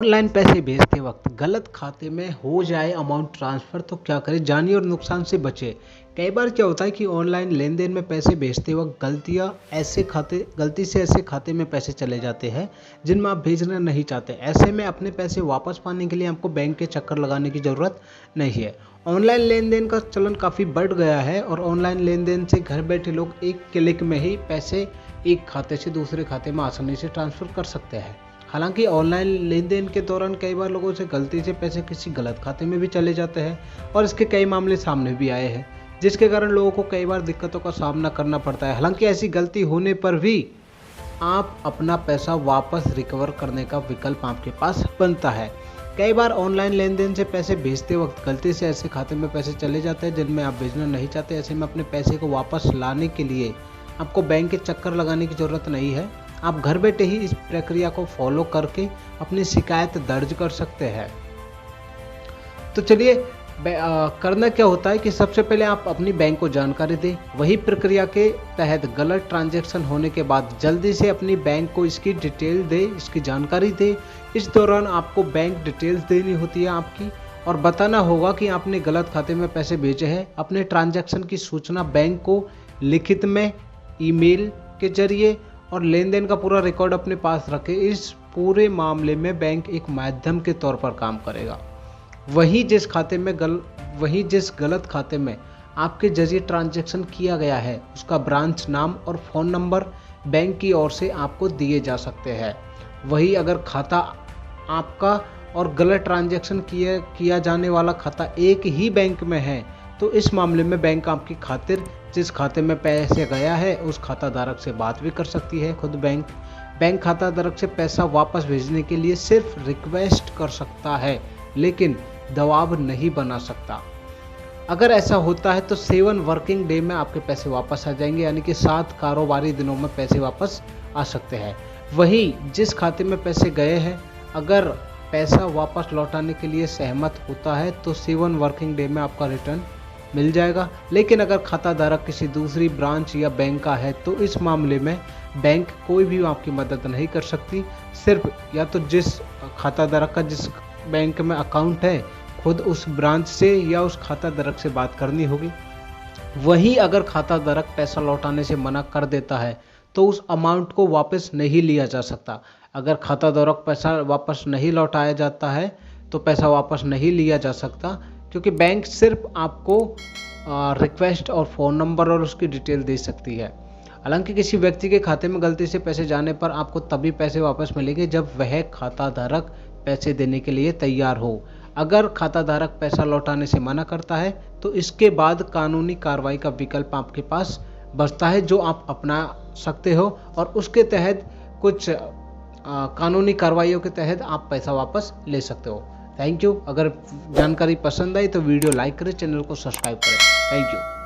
Online पैसे भेजते वक्त गलत खाते में हो जाए अमाउंट ट्रांसफ़र तो क्या करें, जानिए और नुकसान से बचें। कई बार क्या होता है कि ऑनलाइन लेन देन में पैसे भेजते वक्त गलती से ऐसे खाते में पैसे चले जाते हैं जिनमें आप भेजना नहीं चाहते। ऐसे में अपने पैसे वापस पाने के लिए आपको बैंक के चक्कर लगाने की ज़रूरत नहीं है। ऑनलाइन लेन देन का चलन काफ़ी बढ़ गया है और ऑनलाइन लेन देन से घर बैठे लोग एक क्लिक में ही पैसे एक खाते से दूसरे खाते में आसानी से ट्रांसफ़र कर सकते हैं। हालांकि ऑनलाइन लेन देन के दौरान कई बार लोगों से गलती से पैसे किसी गलत खाते में भी चले जाते हैं और इसके कई मामले सामने भी आए हैं, जिसके कारण लोगों को कई बार दिक्कतों का सामना करना पड़ता है। हालांकि ऐसी गलती होने पर भी आप अपना पैसा वापस रिकवर करने का विकल्प आपके पास बनता है। कई बार ऑनलाइन लेन देन से पैसे भेजते वक्त गलती से ऐसे खाते में पैसे चले जाते हैं जिनमें आप भेजना नहीं चाहते। ऐसे में अपने पैसे को वापस लाने के लिए आपको बैंक के चक्कर लगाने की ज़रूरत नहीं है। आप घर बैठे ही इस प्रक्रिया को फॉलो करके अपनी शिकायत दर्ज कर सकते हैं। तो चलिए करना क्या होता है कि सबसे पहले आप अपनी बैंक को जानकारी दें। वही प्रक्रिया के तहत गलत ट्रांजैक्शन होने के बाद जल्दी से अपनी बैंक को इसकी डिटेल दें, इसकी जानकारी दें। इस दौरान आपको बैंक डिटेल्स देनी होती है आपकी और बताना होगा कि आपने गलत खाते में पैसे भेजे हैं। अपने ट्रांजैक्शन की सूचना बैंक को लिखित में, ईमेल के जरिए और लेन देन का पूरा रिकॉर्ड अपने पास रखें। इस पूरे मामले में बैंक एक माध्यम के तौर पर काम करेगा। वहीं जिस गलत खाते में आपके जरिए ट्रांजैक्शन किया गया है उसका ब्रांच नाम और फ़ोन नंबर बैंक की ओर से आपको दिए जा सकते हैं। वहीं अगर खाता आपका और गलत ट्रांजैक्शन किया जाने वाला खाता एक ही बैंक में है तो इस मामले में बैंक आपकी खातिर जिस खाते में पैसे गया है उस खाता धारक से बात भी कर सकती है। खुद बैंक खाता धारक से पैसा वापस भेजने के लिए सिर्फ रिक्वेस्ट कर सकता है, लेकिन दबाव नहीं बना सकता। अगर ऐसा होता है तो 7 वर्किंग डे में आपके पैसे वापस आ जाएंगे, यानी कि 7 कारोबारी दिनों में पैसे वापस आ सकते हैं। वहीं जिस खाते में पैसे गए हैं अगर पैसा वापस लौटाने के लिए सहमत होता है तो 7 वर्किंग डे में आपका रिटर्न मिल जाएगा। लेकिन अगर खाता धारक किसी दूसरी ब्रांच या बैंक का है तो इस मामले में बैंक कोई भी आपकी मदद नहीं कर सकती। सिर्फ या तो जिस खाता धारक का जिस बैंक में अकाउंट है खुद उस ब्रांच से या उस खाता धारक से बात करनी होगी। वहीं अगर खाता धारक पैसा लौटाने से मना कर देता है तो उस अमाउंट को वापस नहीं लिया जा सकता। अगर खाता धारक पैसा वापस नहीं लौटाया जाता है तो पैसा वापस नहीं लिया जा सकता, क्योंकि बैंक सिर्फ आपको रिक्वेस्ट और फ़ोन नंबर और उसकी डिटेल दे सकती है। हालांकि किसी व्यक्ति के खाते में गलती से पैसे जाने पर आपको तभी पैसे वापस मिलेंगे जब वह खाता धारक पैसे देने के लिए तैयार हो। अगर खाता धारक पैसा लौटाने से मना करता है तो इसके बाद कानूनी कार्रवाई का विकल्प आपके पास बचता है जो आप अपना सकते हो और उसके तहत कुछ कानूनी कार्रवाइयों के तहत आप पैसा वापस ले सकते हो। Thank you. अगर जानकारी पसंद आई तो वीडियो लाइक करें, चैनल को सब्सक्राइब करें। Thank you.